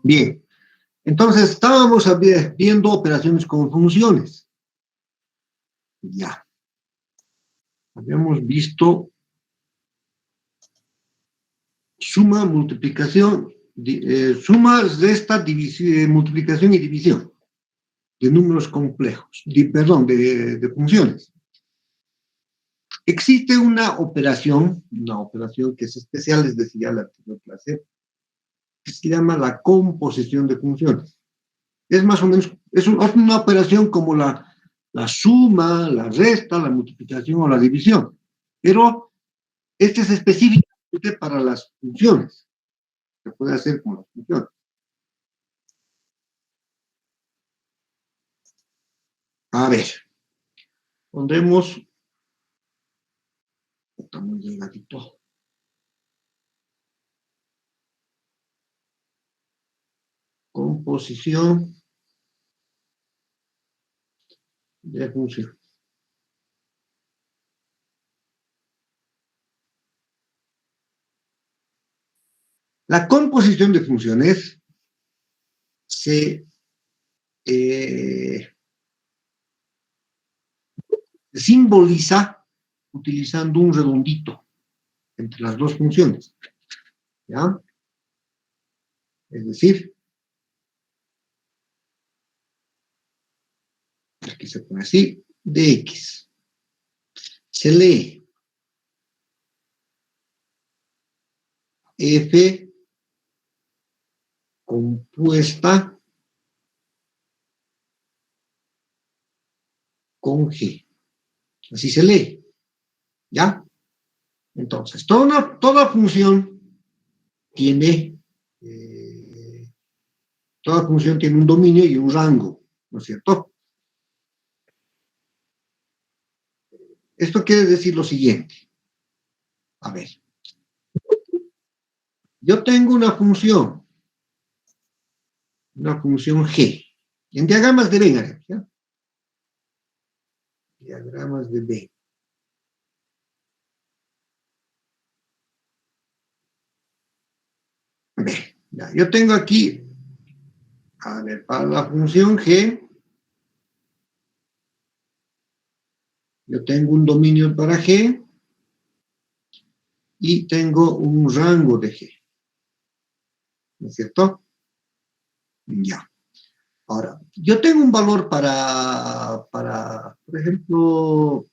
Bien, entonces estábamos viendo operaciones con funciones. Ya. Habíamos visto suma, multiplicación, suma, resta, multiplicación y división de números complejos, de funciones. Existe una operación que es especial, les decía en la anterior clase, que se llama la composición de funciones. Es más o menos, es una operación como la suma, la resta, la multiplicación o la división, pero este es específicamente para las funciones. Se puede hacer con las funciones. A ver, pondremos, está muy llegadito. Composición de función. La composición de funciones se simboliza utilizando un redondito entre las dos funciones. ¿Ya? Es decir, aquí se pone así, dx. Se lee f compuesta con g. Así se lee. ¿Ya? Entonces, toda función tiene un dominio y un rango, ¿no es cierto? Esto quiere decir lo siguiente. A ver. Yo tengo una función g, en diagramas de Venn, ¿ya? Diagramas de Venn. Ya, yo tengo aquí, a ver, para la función g, yo tengo un dominio para g y tengo un rango de g. ¿No es cierto? Ya. Ahora, yo tengo un valor para por ejemplo,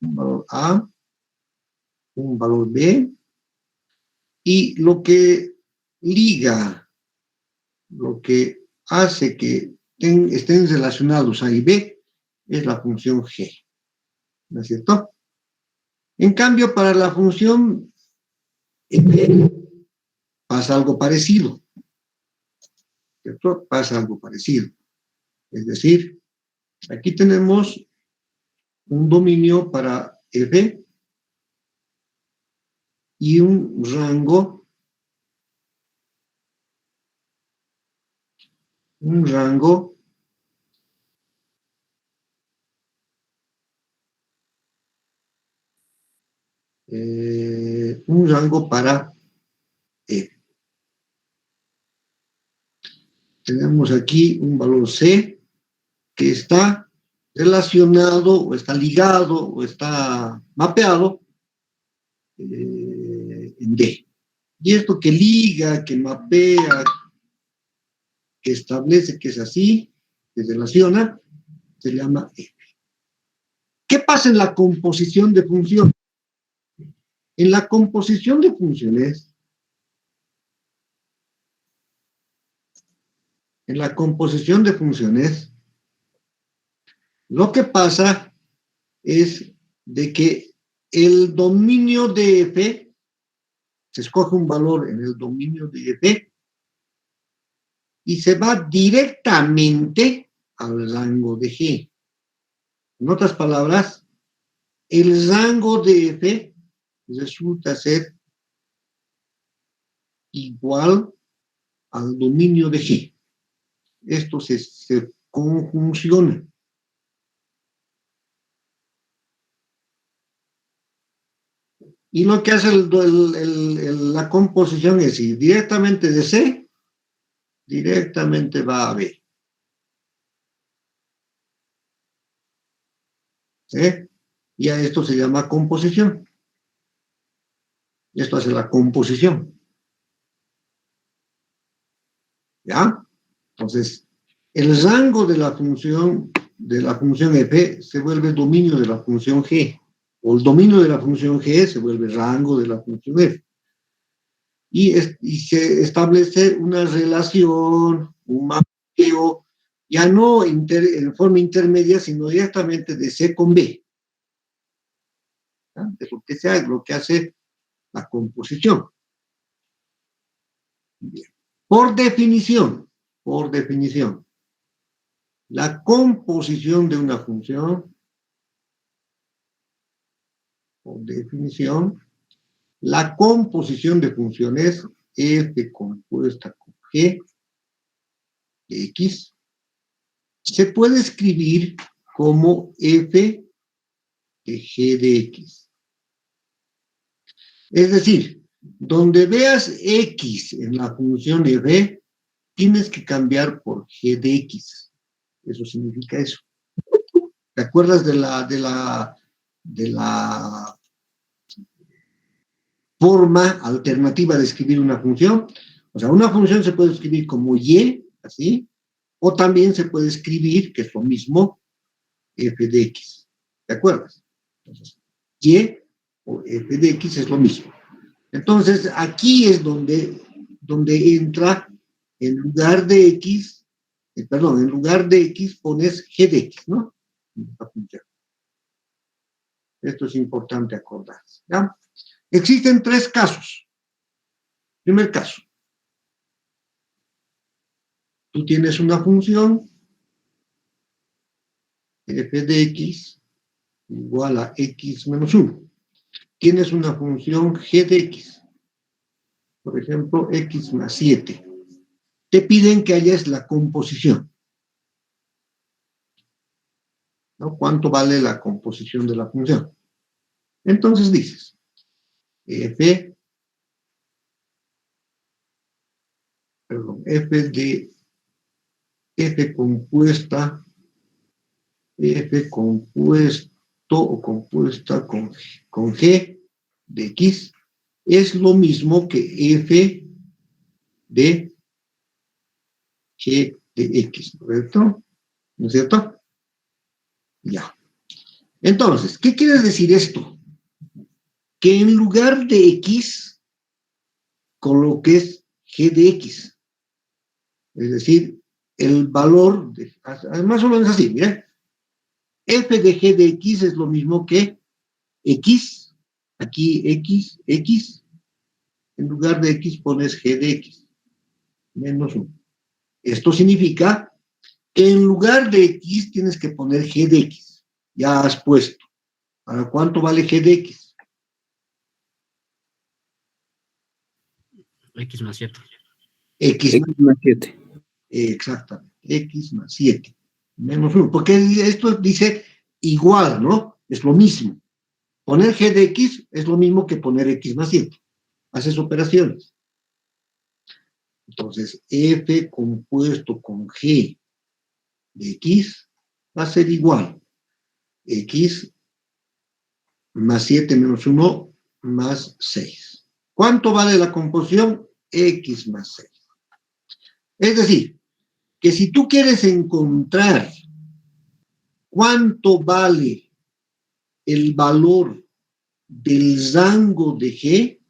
un valor A, un valor B, y lo que liga, lo que hace que estén relacionados A y B es la función g. ¿No es cierto? En cambio, para la función f pasa algo parecido. ¿Cierto? Pasa algo parecido. Es decir, aquí tenemos un dominio para f y un rango para f. Tenemos aquí un valor c que está relacionado o está ligado o está mapeado en D. Y esto que liga, que mapea, que establece que es así, que relaciona, se llama F. ¿Qué pasa en la composición de funciones? En la composición de funciones, lo que pasa es de que el dominio de F, se escoge un valor en el dominio de F y se va directamente al rango de G. En otras palabras, el rango de F resulta ser igual al dominio de G. Esto se conjunciona. Y lo que hace la composición es ir directamente de C directamente va a B. ¿Sí? Y a esto se llama composición. Esto hace la composición. ¿Ya? Entonces, el rango de la función f se vuelve dominio de la función g, o el dominio de la función g se vuelve rango de la función f. Y se establece una relación, un mapeo, ya no en forma intermedia, sino directamente de C con B. ¿Ya? Es lo que hace la composición. Bien. Por definición, la composición de una función, por definición, la composición de funciones f compuesta con g de x se puede escribir como f de g de x. Es decir, donde veas x en la función f, tienes que cambiar por g de x. Eso significa eso. ¿Te acuerdas de la forma alternativa de escribir una función? O sea, una función se puede escribir como y, así, o también se puede escribir, que es lo mismo, f de x. ¿Te acuerdas? Entonces, y o f de x es lo mismo. Entonces, aquí es donde entra, en lugar de x, en lugar de x pones g de x, ¿no? La función. Esto es importante acordarse, ¿ya? Existen tres casos. Primer caso. Tú tienes una función f de x igual a x menos 1. Tienes una función g de x, por ejemplo, x más 7. Te piden que hayas la composición, ¿no? ¿Cuánto vale la composición de la función? Entonces dices, f de f compuesta o compuesta con g de x es lo mismo que f de g de x, ¿correcto? ¿No es cierto? Ya. Entonces, ¿qué quiere decir esto? Que en lugar de x coloques g de x. Es decir, el valor, más o menos así, mira, f de g de x es lo mismo que x, aquí x, en lugar de x pones g de x, menos 1. Esto significa que en lugar de x tienes que poner g de x. Ya has puesto. ¿Para cuánto vale g de x? X más 7. X más 7. Exactamente. X más 7. Menos 1. Porque esto dice igual, ¿no? Es lo mismo. Poner g de x es lo mismo que poner x más 7. Haces operaciones. Entonces, f compuesto con g de x va a ser igual. X más 7 menos 1 más 6. ¿Cuánto vale la composición? X más 6. Es decir, que si tú quieres encontrar cuánto vale el valor del rango de G,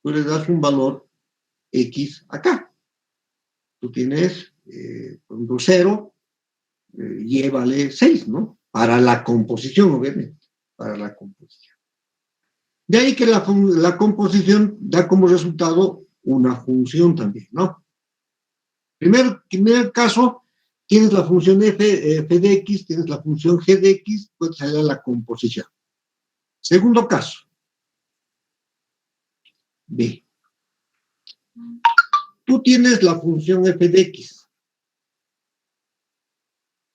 tú le das un valor X acá. Tú tienes, por ejemplo, 0, Y vale 6, ¿no? Para la composición, obviamente, para la composición. De ahí que la composición da como resultado una función también, ¿no? Primer caso, tienes la función f de x, tienes la función g de x, puedes hallar la composición. Segundo caso, B. Tú tienes la función f de x.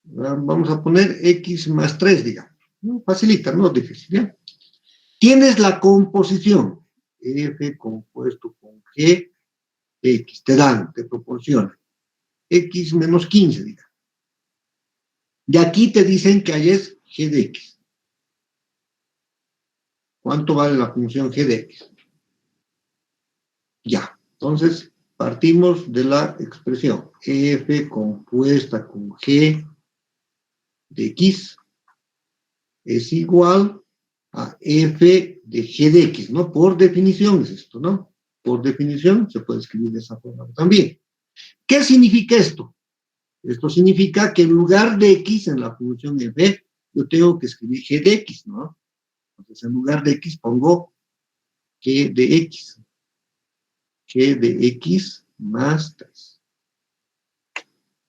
Vamos a poner x más 3, digamos. Facilita, no es difícil, ¿ya? Tienes la composición, f compuesto con g de x, te proporciona. x menos 15, digamos. De aquí te dicen que ahí es g de x. ¿Cuánto vale la función g de x? Ya, entonces partimos de la expresión f compuesta con g de x es igual a f de g de x, ¿no? Por definición es esto, ¿no? Por definición se puede escribir de esa forma también. ¿Qué significa esto? Esto significa que en lugar de x en la función f, yo tengo que escribir g de x, ¿no? Entonces en lugar de x pongo g de x. G de x más 3.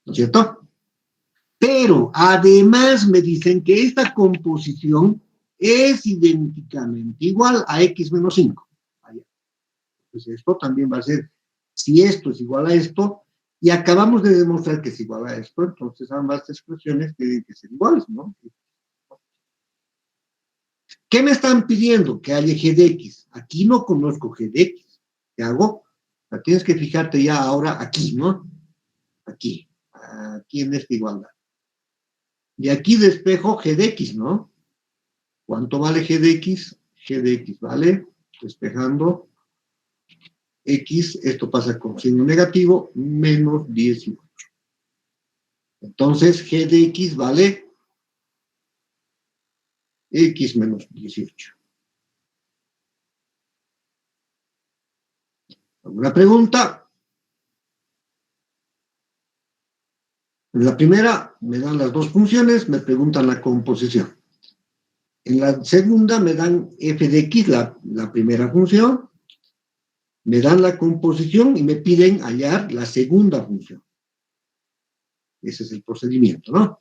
¿No es cierto? Pero además me dicen que esta composición es idénticamente igual a x menos 5. Pues esto también va a ser, si esto es igual a esto, y acabamos de demostrar que es igual a esto, entonces ambas expresiones tienen que ser iguales, ¿no? ¿Qué me están pidiendo? Que haya g de x. Aquí no conozco g de x. ¿Qué hago? Tienes que fijarte ya ahora aquí, ¿no? Aquí en esta igualdad. Y aquí despejo g de x, ¿no? ¿Cuánto vale g de x? G de x vale, despejando x, esto pasa con signo negativo, menos 18. Entonces, g de x vale x menos 18. ¿Alguna pregunta? En la primera me dan las dos funciones, me preguntan la composición. En la segunda me dan f de x, la primera función, me dan la composición y me piden hallar la segunda función. Ese es el procedimiento, ¿no?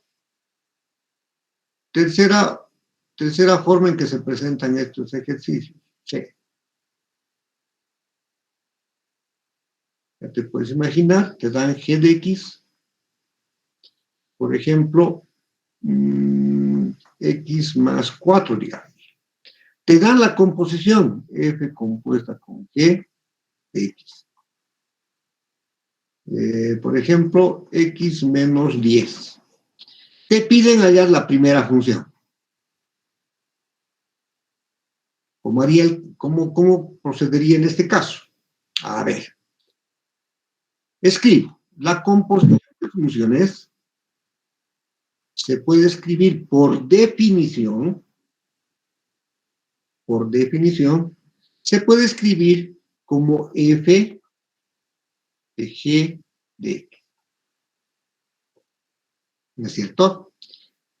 Tercera forma en que se presentan estos ejercicios. Sí. Ya te puedes imaginar, te dan g de x, por ejemplo, x más 4, digamos. Te dan la composición, f compuesta con g de x. Por ejemplo, x menos 10. Te piden hallar la primera función. ¿Cómo procedería en este caso? A ver. Escribo. La composición de funciones se puede escribir por definición, se puede escribir como f de g de x. ¿No es cierto?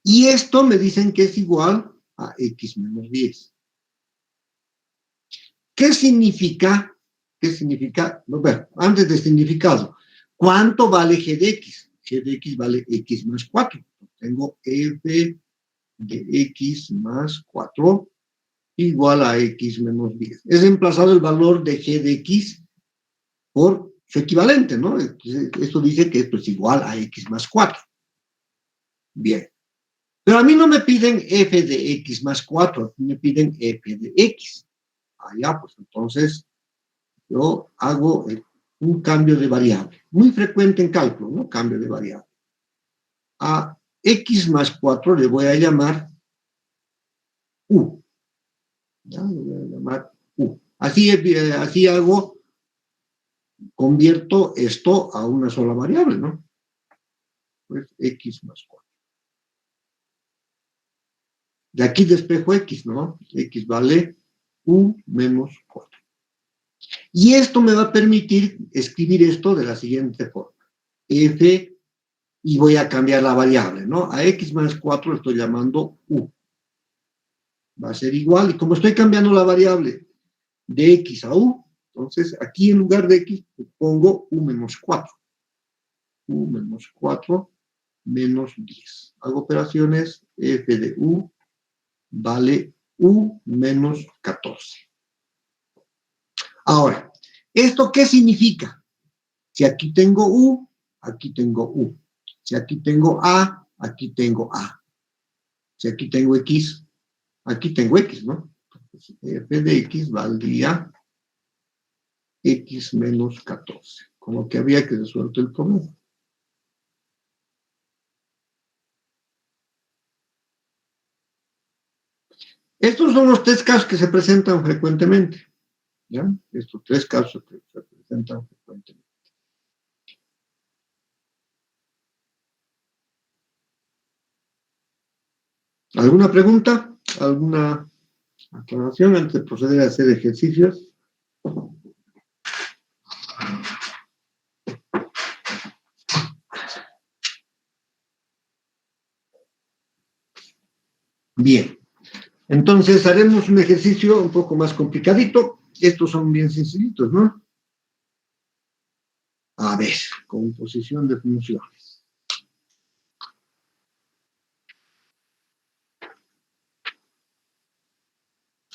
Y esto me dicen que es igual a x menos 10. ¿Qué significa? Bueno, antes de significado, ¿cuánto vale g de x? G de x vale x más 4. Tengo f de x más 4 igual a x menos 10. Es reemplazado el valor de g de x por su equivalente, ¿no? Esto dice que esto es igual a x más 4. Bien. Pero a mí no me piden f de x más 4, me piden f de x. Ya, pues entonces yo hago un cambio de variable. Muy frecuente en cálculo, ¿no? Cambio de variable. A x más 4 le voy a llamar u. ¿Ya? Le voy a llamar u. Así hago, convierto esto a una sola variable, ¿no? Pues x más 4. De aquí despejo x, ¿no? X vale u menos 4. Y esto me va a permitir escribir esto de la siguiente forma. F, y voy a cambiar la variable, ¿no? A x más 4 estoy llamando u. Va a ser igual, y como estoy cambiando la variable de x a u, entonces aquí en lugar de x pongo u menos 4. U menos 4 menos 10. Hago operaciones, f de u vale u menos 14. Ahora, ¿esto qué significa? Si aquí tengo u, aquí tengo u. Si aquí tengo a, aquí tengo a. Si aquí tengo x, aquí tengo x, ¿no? Entonces, f de x valdría x menos 14. Como que había que resuelto el problema. Estos son los tres casos que se presentan frecuentemente. ¿Ya? Estos tres casos que se presentan frecuentemente. ¿Alguna pregunta? ¿Alguna aclaración antes de proceder a hacer ejercicios? Bien. Entonces haremos un ejercicio un poco más complicadito. Estos son bien sencillitos, ¿no? A ver, composición de funciones.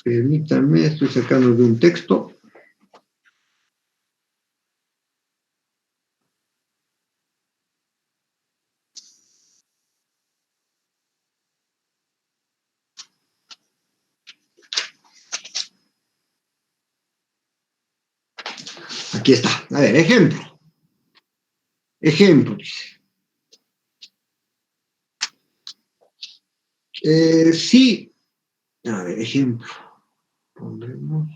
Permítanme, estoy sacando de un texto. Aquí está. A ver, ejemplo. Ejemplo, dice. Sí. A ver, ejemplo. Pondremos.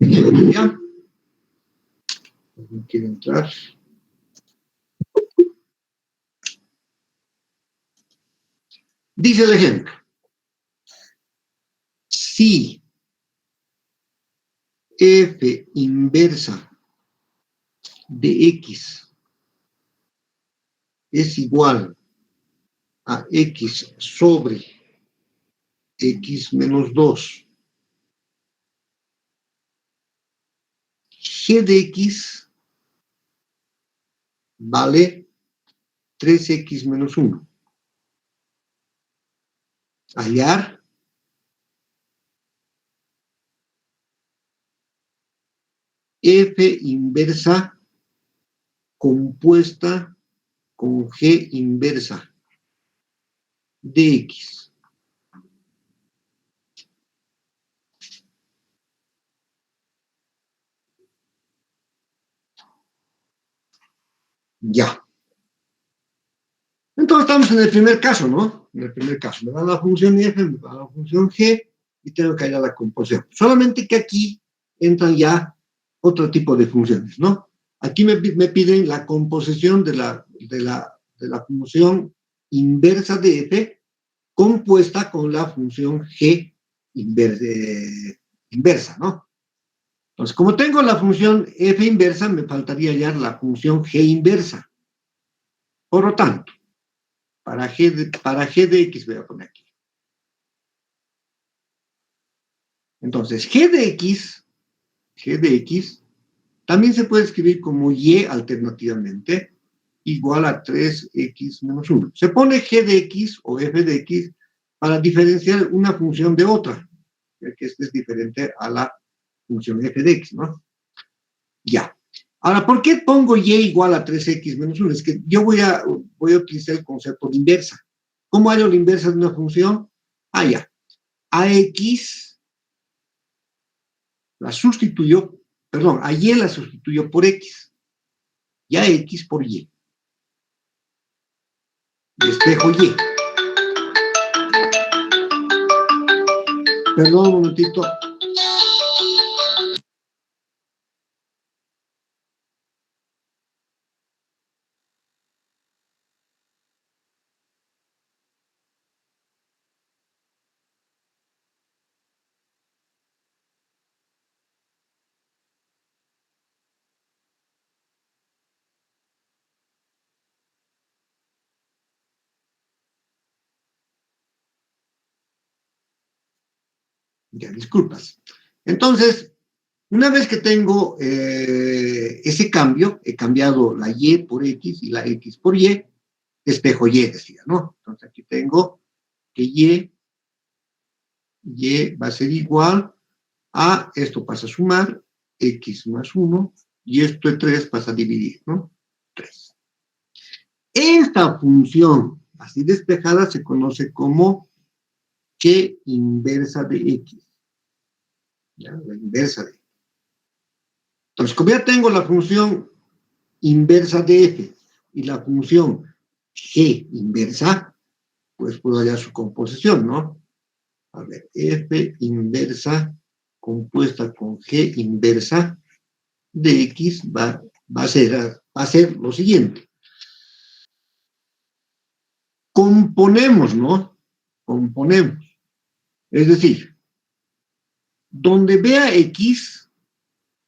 Ya. No quiere entrar. Dice el ejemplo. Si f inversa de x es igual a x sobre x menos 2, g de x vale 3x menos 1. Hallar f inversa compuesta con g inversa de x. Ya. Entonces estamos en el primer caso, ¿no? En el primer caso. Me dan la función f, me dan la función g y tengo que hallar la composición. Solamente que aquí entran ya otro tipo de funciones, ¿no? Aquí me piden la composición de la función inversa de f compuesta con la función g inversa, ¿no? Entonces, como tengo la función f inversa, me faltaría hallar la función g inversa. Por lo tanto, para g de x voy a poner aquí. Entonces, g de x también se puede escribir como y alternativamente, igual a 3x menos 1. Se pone g de x o f de x para diferenciar una función de otra, ya que esta es diferente a la función f de x, ¿no? Ya. Ahora, ¿por qué pongo y igual a 3x menos 1? Es que yo voy a utilizar el concepto de inversa. ¿Cómo hallo la inversa de una función? Ah, ya. A x la sustituyo, perdón, a y la sustituyo por x. Y a x por y. Despejo y. Perdón un momentito. Ya, disculpas. Entonces, una vez que tengo ese cambio, he cambiado la y por x y la x por y, despejo y, decía, ¿no? Entonces aquí tengo que y va a ser igual a, esto pasa a sumar, x más 1, y esto de 3 pasa a dividir, ¿no? 3. Esta función, así despejada, se conoce como g inversa de x. ¿Ya? La inversa de x. Entonces, como ya tengo la función inversa de f y la función G inversa, pues puedo hallar su composición, ¿no? A ver, F inversa compuesta con G inversa de X va a ser lo siguiente. Componemos, ¿no? Componemos. Es decir, donde vea X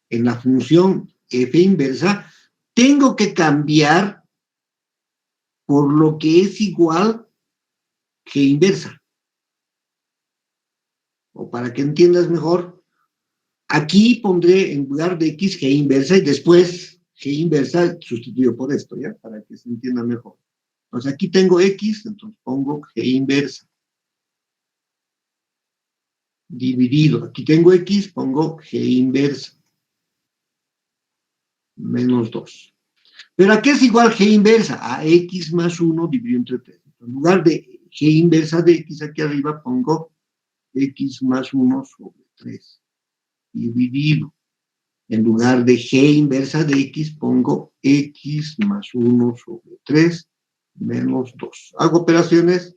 en la función F inversa, tengo que cambiar por lo que es igual G inversa. O para que entiendas mejor, aquí pondré en lugar de X G inversa y después G inversa sustituyo por esto, ¿ya? Para que se entienda mejor. Entonces aquí tengo X, entonces pongo G inversa. Dividido. Aquí tengo X, pongo G inversa. Menos 2. ¿Pero a qué es igual G inversa? A X más 1 dividido entre 3. En lugar de G inversa de X aquí arriba pongo X más 1 sobre 3. Dividido. En lugar de G inversa de X pongo X más 1 sobre 3 menos 2. Hago operaciones,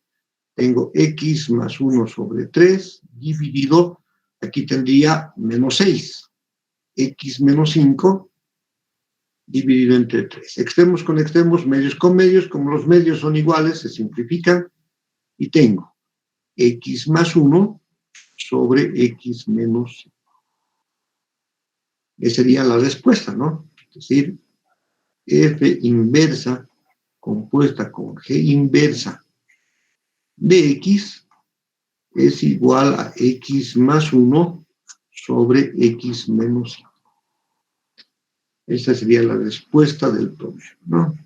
tengo X más 1 sobre 3 dividido, aquí tendría menos 6. X menos 5 dividido entre 3. Extremos con extremos, medios con medios, como los medios son iguales, se simplifican y tengo X más 1 sobre X menos 5. Esa sería la respuesta, ¿no? Es decir, F inversa compuesta con G inversa de X es igual a X más 1 sobre X menos 5. Esa sería la respuesta del problema, ¿no?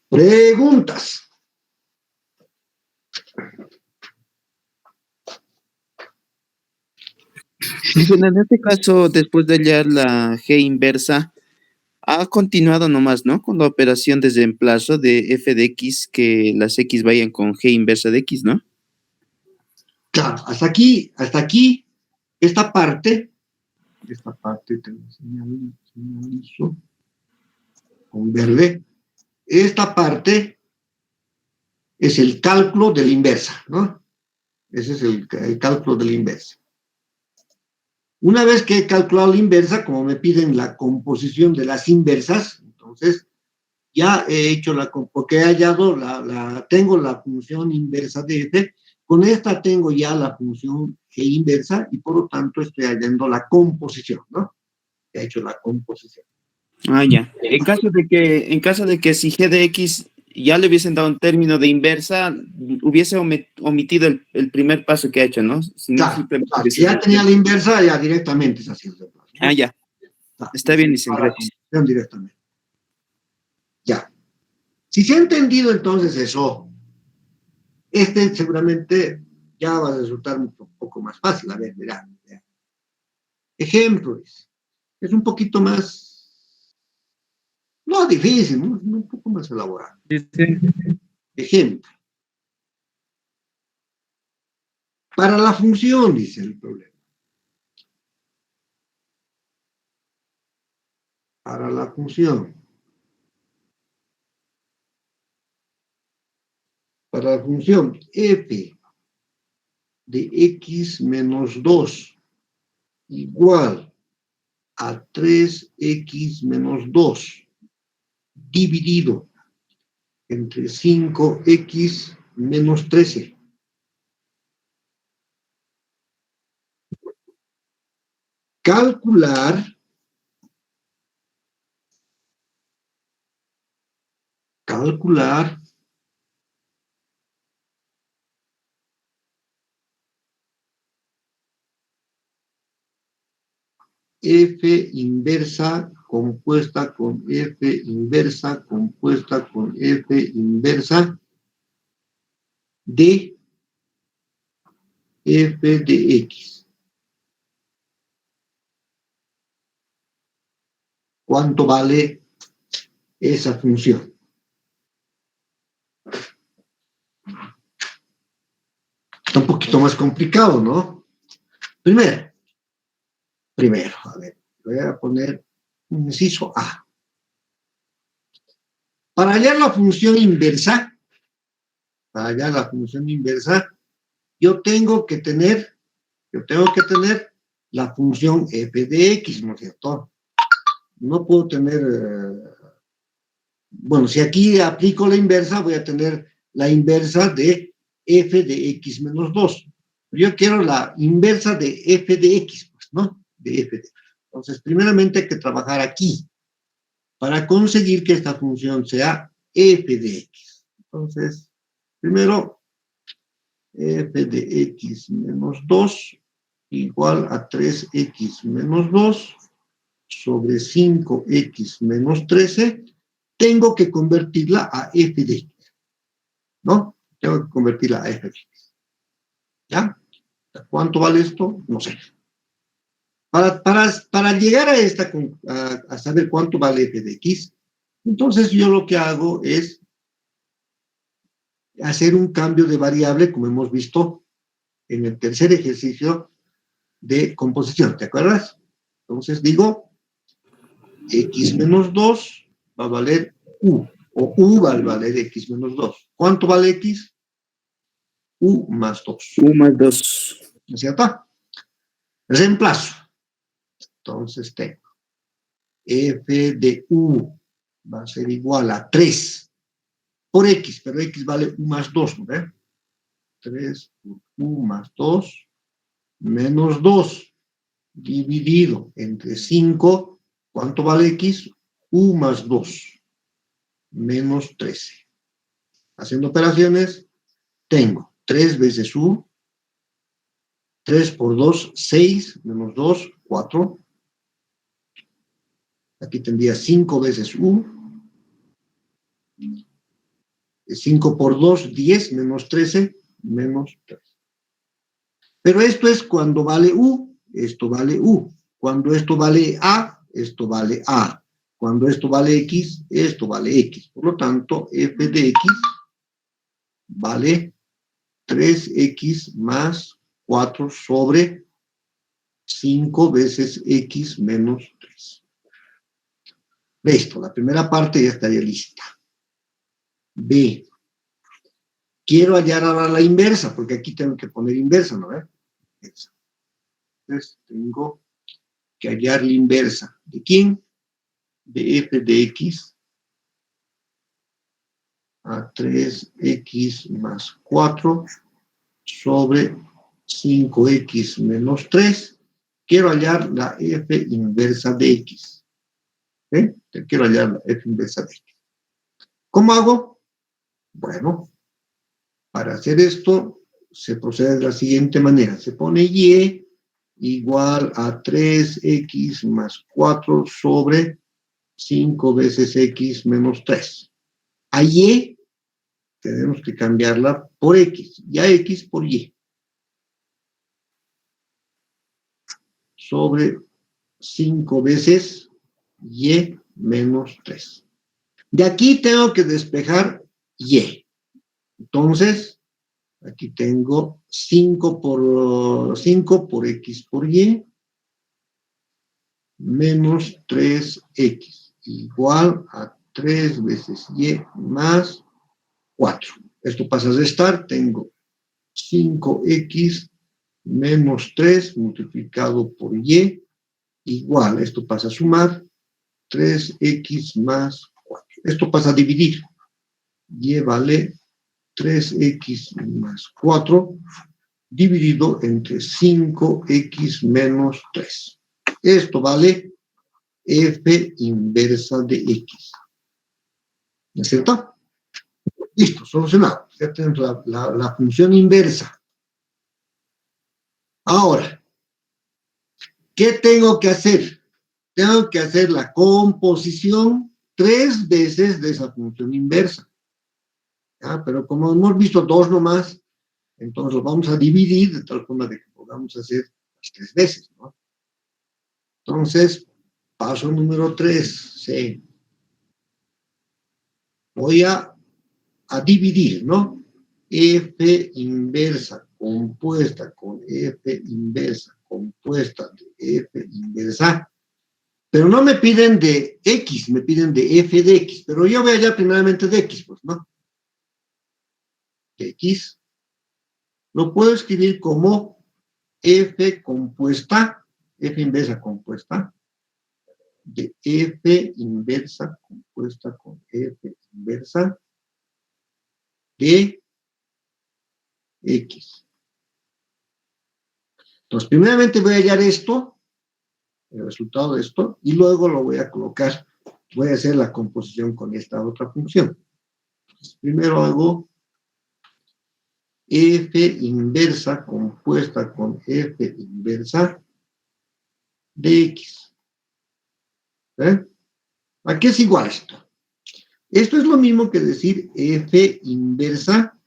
Preguntas. En este caso, después de hallar la G inversa, ha continuado nomás, ¿no? Con la operación de reemplazo de f de x, que las x vayan con G inversa de x, ¿no? Claro, hasta aquí, esta parte te lo señalizo con verde, esta parte es el cálculo de la inversa, ¿no? Ese es el cálculo de la inversa. Una vez que he calculado la inversa, como me piden la composición de las inversas, entonces ya he hecho porque he hallado, tengo la función inversa de f, con esta tengo ya la función g inversa y por lo tanto estoy hallando la composición, ¿no? He hecho la composición. Ah, ya. En caso de que si G de X ya le hubiesen dado un término de inversa, hubiese omitido el primer paso que ha hecho, ¿no? Sino Claro, simplemente claro, si hubiese ya tenía la inversa, ya directamente es así el reemplazo, ¿no? Ah, ya. Claro, Está bien, dicen, para la gracias. composición directamente. Ya. Si se ha entendido entonces eso, seguramente ya va a resultar un poco más fácil. A ver, verá. Ejemplos. Es un poquito más, no difícil, un poco más elaborado. Sí, sí. Ejemplo. Para la función, dice el problema. Para la función. Para la función f de x menos 2 igual a 3x menos 2 dividido entre 5x menos 13. Calcular f inversa compuesta con f inversa compuesta con f inversa de f de x. ¿Cuánto vale esa función? Está un poquito más complicado, ¿no? Primero, Primero, a ver, voy a poner un inciso A. Para hallar la función inversa, yo tengo que tener la función f de x, ¿no es cierto? No puedo tener, bueno, si aquí aplico la inversa, voy a tener la inversa de f de x menos 2. Yo quiero la inversa de f de x, pues, ¿no? De f de x. Entonces, primeramente hay que trabajar aquí para conseguir que esta función sea f de x. Entonces, primero, f de x menos 2 igual a 3x menos 2 sobre 5x menos 13, tengo que convertirla a f de x, ¿no? Tengo que convertirla a f de x. ¿Ya? ¿Cuánto vale esto? No sé. Para llegar a saber cuánto vale f de x, entonces yo lo que hago es hacer un cambio de variable, como hemos visto en el tercer ejercicio de composición, ¿te acuerdas? Entonces digo, x menos 2 va a valer u, o u va a valer x menos 2. ¿Cuánto vale x? U más 2. U más 2. ¿No es cierto? Reemplazo. Entonces tengo f de u va a ser igual a 3 por x, pero x vale u más 2, ¿no ve? 3 por u más 2 menos 2 dividido entre 5. ¿Cuánto vale x? U más 2 menos 13. Haciendo operaciones, tengo 3 veces u, 3 por 2, 6, menos 2, 4. Aquí tendría 5 veces u, 5 por 2, 10, menos 13, menos 3. Pero esto es cuando vale u, esto vale u. Cuando esto vale a, esto vale a. Cuando esto vale x, esto vale x. Por lo tanto, f de x vale 3x más 4 sobre 5 veces x menos 3. Listo, la primera parte ya estaría lista. B. Quiero hallar ahora la inversa, porque aquí tengo que poner inversa, ¿no? Entonces tengo que hallar la inversa. ¿De quién? De f de x a 3x más 4 sobre 5x menos 3. Quiero hallar la f inversa de x. ¿Eh? Quiero hallar la f inversa de x. ¿Cómo hago? Bueno, para hacer esto se procede de la siguiente manera. Se pone y igual a 3x más 4 sobre 5 veces x menos 3. A y tenemos que cambiarla por x, y a x por y. Sobre 5 veces y menos 3. De aquí tengo que despejar y. Entonces, aquí tengo 5 por x por y menos 3x igual a 3 veces y más 4. Esto pasa a restar, tengo 5x menos 3 multiplicado por y igual, esto pasa a sumar, 3x más 4. Esto pasa a dividir. Y vale 3x más 4 dividido entre 5x menos 3. Esto vale f inversa de x. ¿No es cierto? Listo, solucionado. Ya tenemos la función inversa. Ahora, ¿qué tengo que hacer? Tengo que hacer la composición 3 veces de esa función inversa. ¿Ya? Pero como hemos visto 2 nomás, entonces lo vamos a dividir de tal forma de que podamos hacer las 3 veces, ¿no? Entonces, paso número 3, sí. Voy a dividir, ¿no? F inversa compuesta con F inversa compuesta de f inversa, pero no me piden de x, me piden de f de x, pero yo voy allá primeramente de x, pues, ¿no? De x lo puedo escribir como f compuesta, f inversa compuesta, de f inversa compuesta con f inversa de x. Entonces, primeramente voy a hallar esto, el resultado de esto, y luego lo voy a colocar, voy a hacer la composición con esta otra función. Entonces, primero hago f inversa compuesta con f inversa de x. ¿Eh? ¿A qué es igual esto? Esto es lo mismo que decir f inversa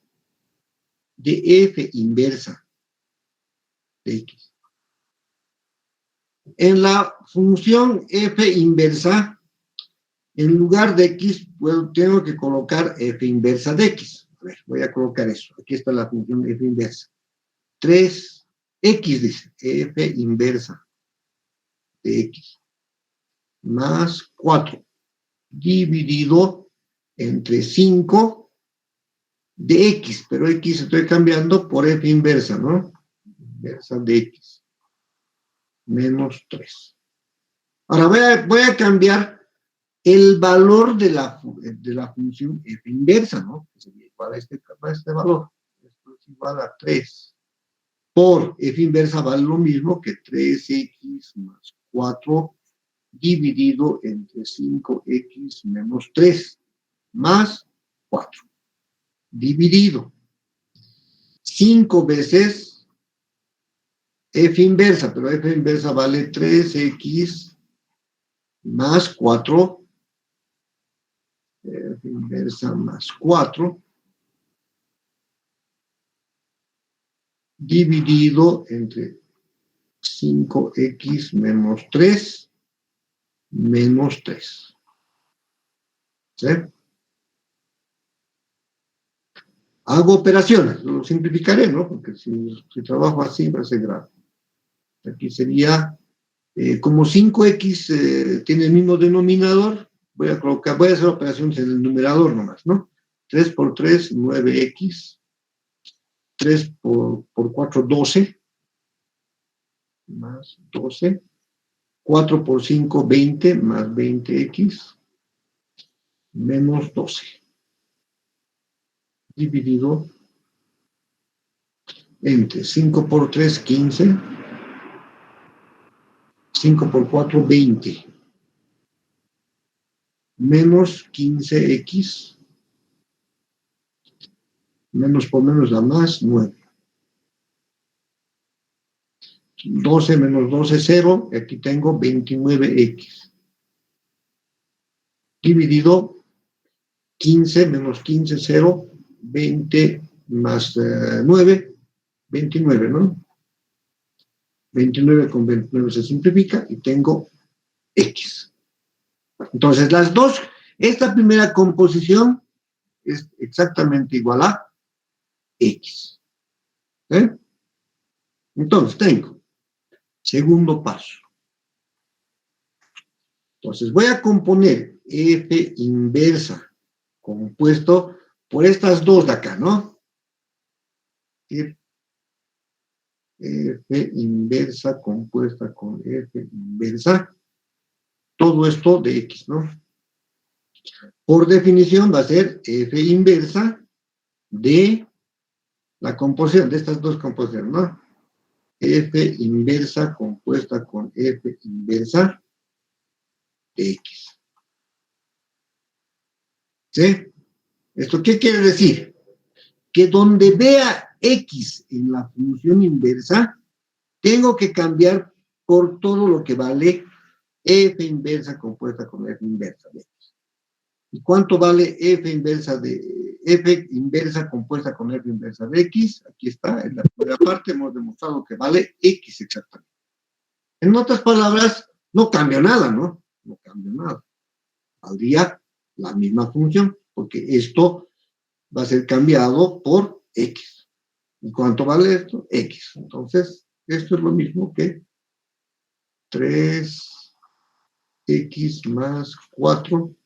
de f inversa de x. En la función f inversa, en lugar de x, pues, tengo que colocar f inversa de x. A ver, voy a colocar eso. Aquí está la función f inversa. 3x dice, f inversa de x más 4 dividido entre 5 de x, pero x estoy cambiando por f inversa, ¿no? Inversa de x menos 3. Ahora voy a cambiar el valor de la función f inversa, ¿no? Que sería igual a este valor. Esto es igual a 3 por f inversa vale lo mismo que 3x más 4 dividido entre 5x menos 3 más 4 dividido 5 veces f inversa, pero f inversa vale 3x más 4, f inversa más 4 dividido entre 5x menos 3 menos 3. ¿Sí? Hago operaciones, lo simplificaré, ¿no? Porque si trabajo así va a ser grave. Aquí sería, como 5x tiene el mismo denominador, voy a hacer operaciones en el numerador nomás, ¿no? 3 por 3, 9x. 3 por 4, 12. Más 12. 4 por 5, 20, más 20x. Menos 12. Dividido entre 5 por 3, 15. 5 por 4, 20. Menos 15x. Menos por menos da más, 9. 12 menos 12, 0. Y aquí tengo 29x. Dividido 15 menos 15, 0. 20 más 9, 29, ¿no? 29 con 29 se simplifica y tengo x. Entonces, esta primera composición es exactamente igual a x. ¿Eh? Entonces, tengo segundo paso. Entonces, voy a componer f inversa compuesto por estas dos de acá, ¿no? F inversa compuesta con f inversa. Todo esto de x, ¿no? Por definición va a ser f inversa de la composición, de estas dos composiciones, ¿no? F inversa compuesta con f inversa de x. ¿Sí? ¿Esto qué quiere decir? Que donde vea x en la función inversa, tengo que cambiar por todo lo que vale f inversa compuesta con f inversa de x. ¿Y cuánto vale f inversa compuesta con f inversa de x? Aquí está, en la primera parte hemos demostrado que vale x exactamente. En otras palabras, no cambia nada, ¿no? No cambia nada. Valdría la misma función, porque esto va a ser cambiado por x. ¿Y cuánto vale esto? X. Entonces, Esto es lo mismo que 3x más 4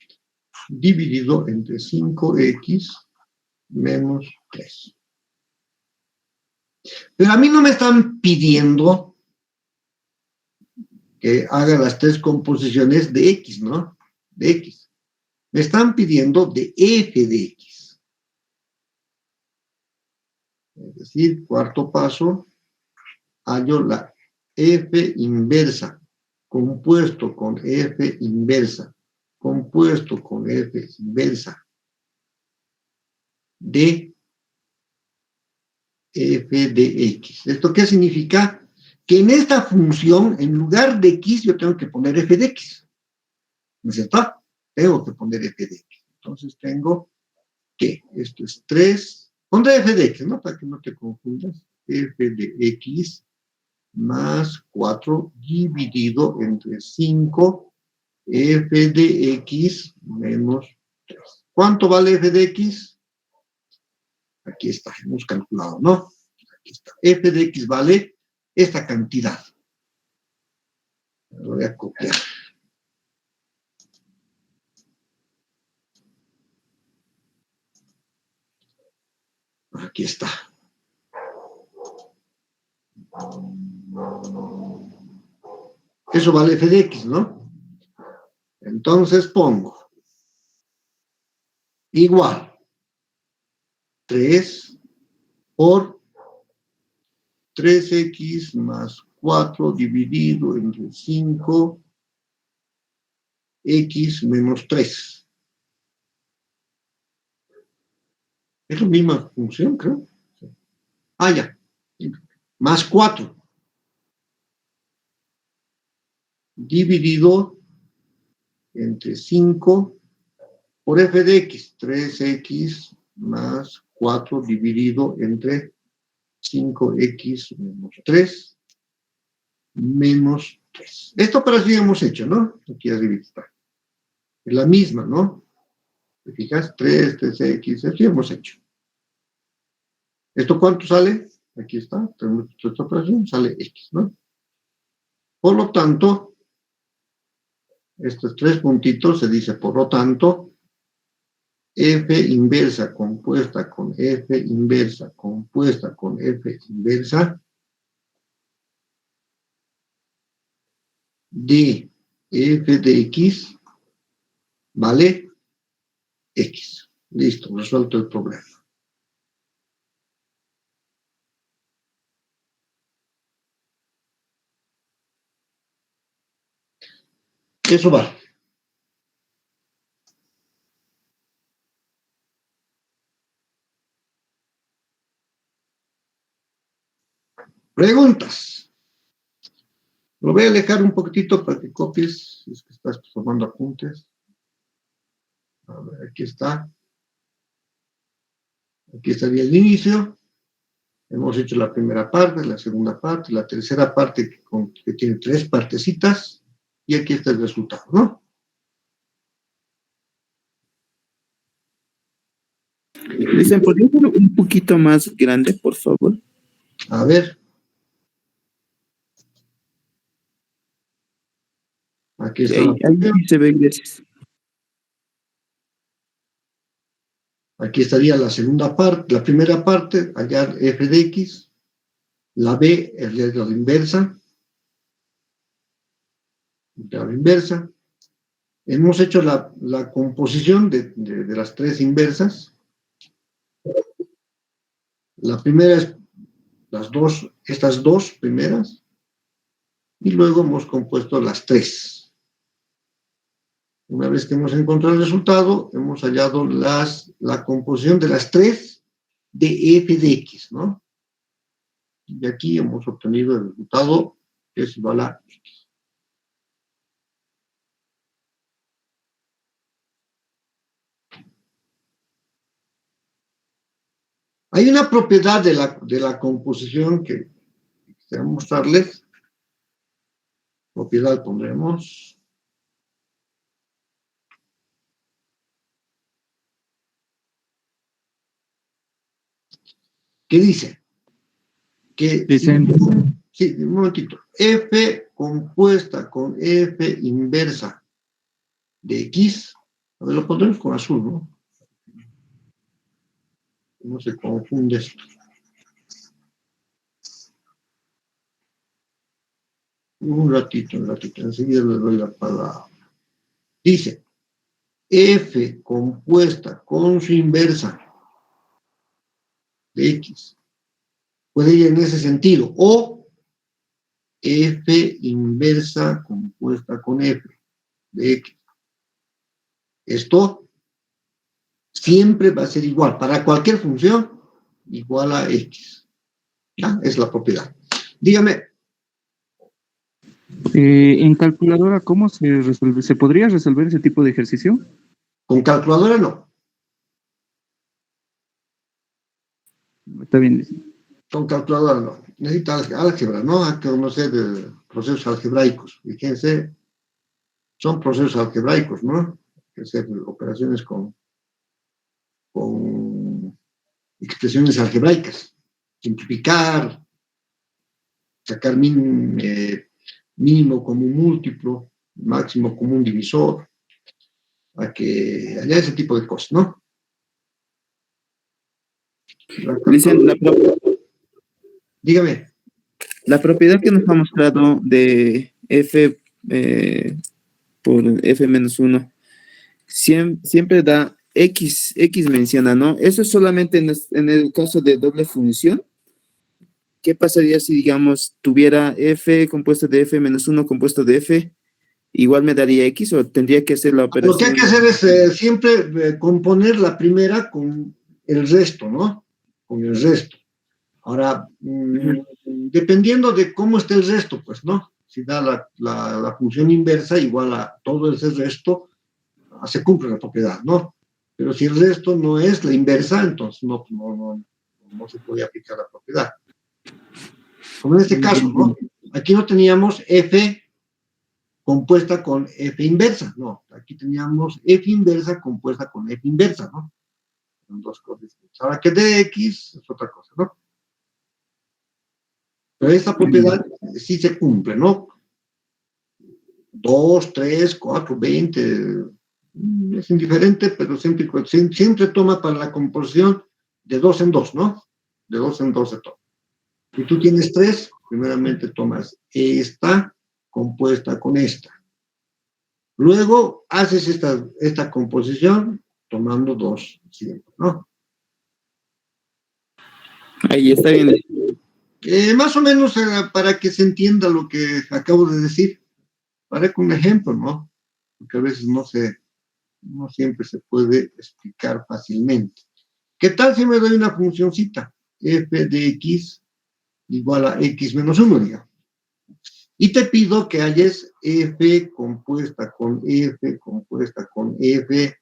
dividido entre 5x menos 3. Pero a mí no me están pidiendo que haga las tres composiciones de x, ¿no? De x. Me están pidiendo de f de x. Es decir, cuarto paso, hallo la f inversa, compuesto con f inversa, compuesto con f inversa de f de x. ¿Esto qué significa? Que en esta función, en lugar de x, yo tengo que poner f de x. ¿No es cierto? Tengo que poner f de x. Entonces tengo que esto es 3, pondré f de x, ¿no? Para que no te confundas. F de x más 4 dividido entre 5 f de x menos 3. ¿Cuánto vale f de x? Aquí está, hemos calculado, ¿no? Aquí está. F de x vale esta cantidad. Lo voy a copiar. Aquí está. Eso vale f de x, ¿no? Entonces pongo igual 3 por 3x más 4 dividido entre 5 x menos 3. Es la misma función, creo. Ah, ya. Más 4 dividido entre 5 por f de x. 3x más 4 dividido entre 5x menos 3 menos 3. Esta operación hemos hecho, ¿no? Aquí arriba está. Es la misma, ¿no? ¿Te fijas? 3x, así hemos hecho. ¿Esto cuánto sale? Aquí está, tenemos esta operación, sale x, ¿no? Por lo tanto, estos tres puntitos se dice, por lo tanto, f inversa compuesta con f inversa compuesta con f inversa de f de x vale x. Listo, resuelto el problema. Eso va. Preguntas. Lo voy a alejar un poquitito para que copies, si es que estás tomando apuntes. A ver, aquí está. Aquí estaría el inicio. Hemos hecho la primera parte, la segunda parte, la tercera parte que tiene tres partecitas. Y aquí está el resultado, ¿no? Dicen, ¿podría ser un poquito más grande, por favor? A ver. Aquí Sí, está la ahí función. sí se ve, gracias. Aquí estaría la segunda parte, la primera parte, hallar f de x. La b es la inversa. La inversa. Hemos hecho la composición de las tres inversas. La primera es estas dos primeras, y luego hemos compuesto las tres. Una vez que hemos encontrado el resultado, hemos hallado la composición de las tres de f de x, ¿no? Y aquí hemos obtenido el resultado que es igual a x. Hay una propiedad de la composición que quisiera mostrarles. Propiedad pondremos. ¿Qué dice? Que Dicen, Sí, un momentito. F compuesta con F inversa de X. A ver, lo pondremos con azul, ¿no? No se confunde esto. Un ratito, enseguida le doy la palabra. Dice, F compuesta con su inversa de X. Puede ir en ese sentido. O F inversa compuesta con F de X. Esto siempre va a ser igual. Para cualquier función, igual a X. ¿Ya? Es la propiedad. Dígame. En calculadora, ¿cómo se resuelve? ¿Se podría resolver ese tipo de ejercicio? Con calculadora no. Está bien. Con calculadora no. Necesita álgebra, ¿no? Hay que conocer procesos algebraicos. Fíjense, son procesos algebraicos, ¿no? Hay que hacer operaciones con expresiones algebraicas. Simplificar, sacar mínimo común múltiplo, máximo común divisor, a que haya ese tipo de cosas, ¿no? Cristian, Dígame. la propiedad que nos ha mostrado de f por f menos 1 siempre da x menciona, ¿no? Eso es solamente en el caso de doble función. ¿Qué pasaría si, digamos, tuviera f compuesto de f menos 1 compuesto de f? ¿Igual me daría x o tendría que hacer la operación? Lo que hay que hacer es siempre componer la primera con el resto, ¿no? Con el resto. Ahora, dependiendo de cómo esté el resto, pues, ¿no? Si da la función inversa igual a todo ese resto, se cumple la propiedad, ¿no? Pero si el resto no es la inversa, entonces no se puede aplicar la propiedad. Como en este caso, ¿no? Aquí no teníamos f compuesta con f inversa, no. Aquí teníamos f inversa compuesta con f inversa, ¿no? Son dos cosas. Ahora que de x es otra cosa, ¿no? Pero esta propiedad sí se cumple, ¿no? 2, 3, 4, 20, es indiferente, pero siempre toma para la composición de 2 en 2, ¿no? De 2 en 2 se toma. Si tú tienes 3, primeramente tomas esta compuesta con esta. Luego haces esta composición tomando 2 siempre, ¿no? Ahí está bien. Más o menos para que se entienda lo que acabo de decir. Para un ejemplo, ¿no? Porque a veces no siempre se puede explicar fácilmente. ¿Qué tal si me doy una funcioncita? F de x igual a x menos 1, digamos. Y te pido que halles f compuesta con f, compuesta con f,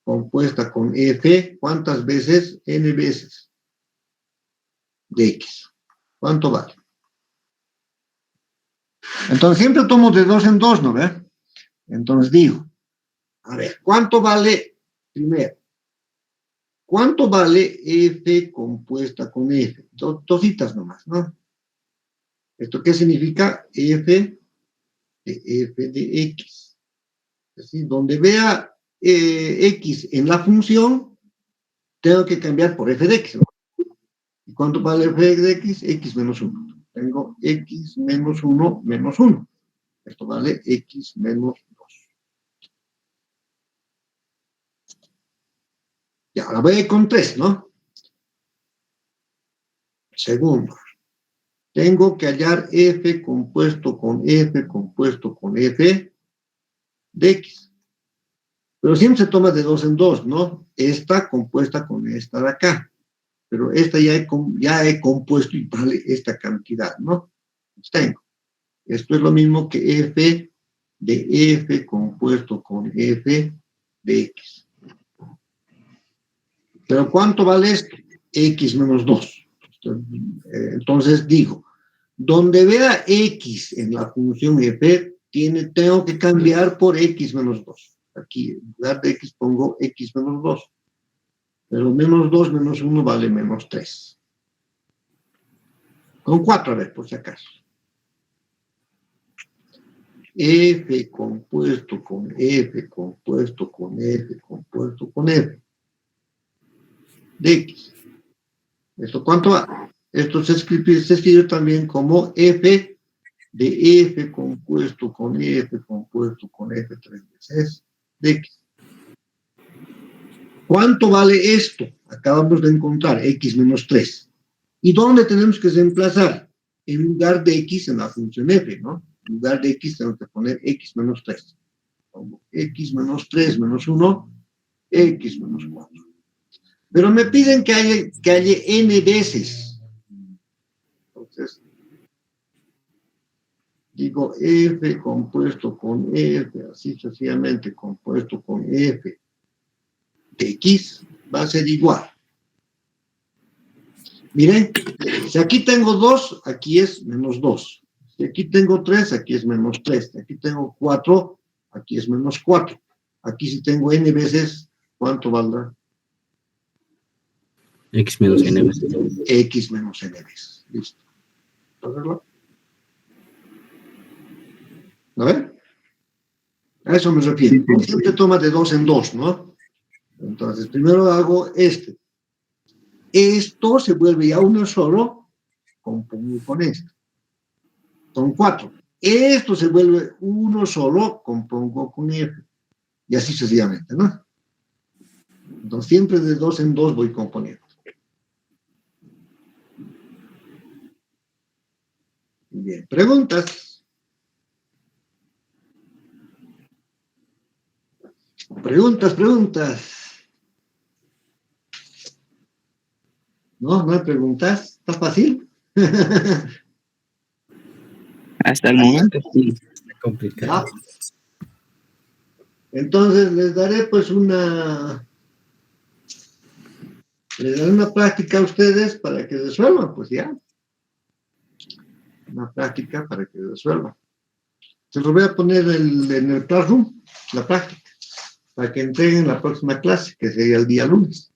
compuesta con f, ¿cuántas veces? N veces de x. ¿Cuánto vale? Entonces siempre tomo de 2 en 2, ¿no ve? Entonces digo, a ver, ¿cuánto vale? Primero, ¿cuánto vale f compuesta con f? Dositas nomás, ¿no? ¿Esto qué significa? F de x. Es decir, donde vea x en la función, tengo que cambiar por f de x, ¿no? ¿Y cuánto vale f de x? X menos 1. Tengo x menos 1 menos 1. Esto vale x menos 2. Ya, ahora voy con 3, ¿no? Segundo, tengo que hallar f compuesto con f compuesto con f de x. Pero siempre se toma de 2 en 2, ¿no? Esta compuesta con esta de acá. Pero esta ya he compuesto y vale esta cantidad, ¿no? Tengo. Esto es lo mismo que f de f compuesto con f de x. Pero ¿cuánto vale esto? X menos 2. Entonces digo, donde vea x en la función f, tengo que cambiar por x menos 2. Aquí, en lugar de x, pongo x menos 2. Pero menos 2 menos 1 vale menos 3. Con 4, a ver, por si acaso. F compuesto con F compuesto con F compuesto con F de X. ¿Esto cuánto va? Esto se escribe también como F de F compuesto con F compuesto con F 3 veces de X. ¿Cuánto vale esto? Acabamos de encontrar X menos 3. ¿Y dónde tenemos que reemplazar? En lugar de X en la función F, ¿no? En lugar de X tenemos que poner X menos 3. X menos 3 menos 1, X menos 4. Pero me piden que haya n veces. Entonces, digo F compuesto con F, así sencillamente compuesto con F de X, va a ser igual. Miren, si aquí tengo 2, aquí es menos 2. Si aquí tengo 3, aquí es menos 3. Si aquí tengo 4, aquí es menos 4. Aquí si tengo n veces, ¿cuánto valdrá? X menos n veces. X menos n veces. Listo. ¿Hacerlo? ¿A ver? A eso me refiero. Siempre toma de 2 en 2, ¿no? Entonces, primero hago este. Esto se vuelve ya uno solo, compongo con esto. Son 4. Esto se vuelve uno solo, compongo con F. Y así sucesivamente, ¿no? Entonces, siempre de 2 en 2 voy componiendo. Bien, preguntas. Preguntas. ¿No? ¿No hay preguntas? ¿Está fácil? Hasta el momento, sí. Está complicado. Ah. Entonces, les daré pues una práctica a ustedes para que resuelvan, pues ya. Una práctica para que resuelvan. Se los voy a poner en el Classroom, la práctica, para que entreguen la próxima clase, que sería el día lunes.